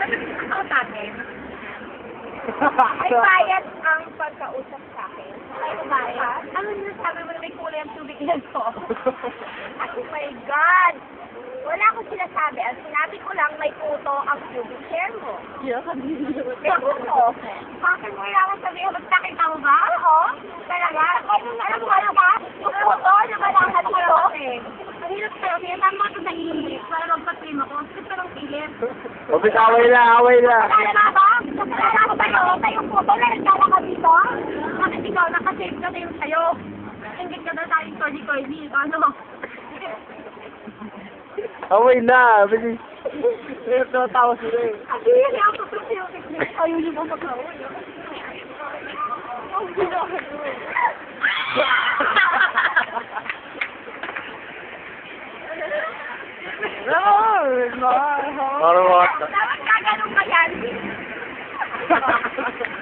Ang takin. May bayad ang pagkausap sa akin. May bayad? Ano nyo sabi mo na may kulay ang tubig nito? Oh my God! Wala akong sinasabi. Ang sinabi ko lang, may puto ang pubic hair mo. Yeah, May puto. Bakit mo kailangan sabihin, magtakita mo ba? Oo? Talaga? Alam mo ano ba? Yung puto, nabalakan ko yun. Ang hirap sa'yo, kaya tama ko sa English para magpa-trim ako. Ang sakit ng pilit. Obis, away na, away na. Wala ba? Kasalanan ko sa'yo, sa'yo puto na nagkala ka dito? Bakit ikaw nakasave ka na yung sa'yo? Ingit ka na tayong corny-corny. Ano? Away na, bilis. Natawa sila eh. Ang hirap niya ako sa sa'yo. Ayaw niyo ba mag-away? Ang hirap. Parang what? Dapat ka ganun ka yan.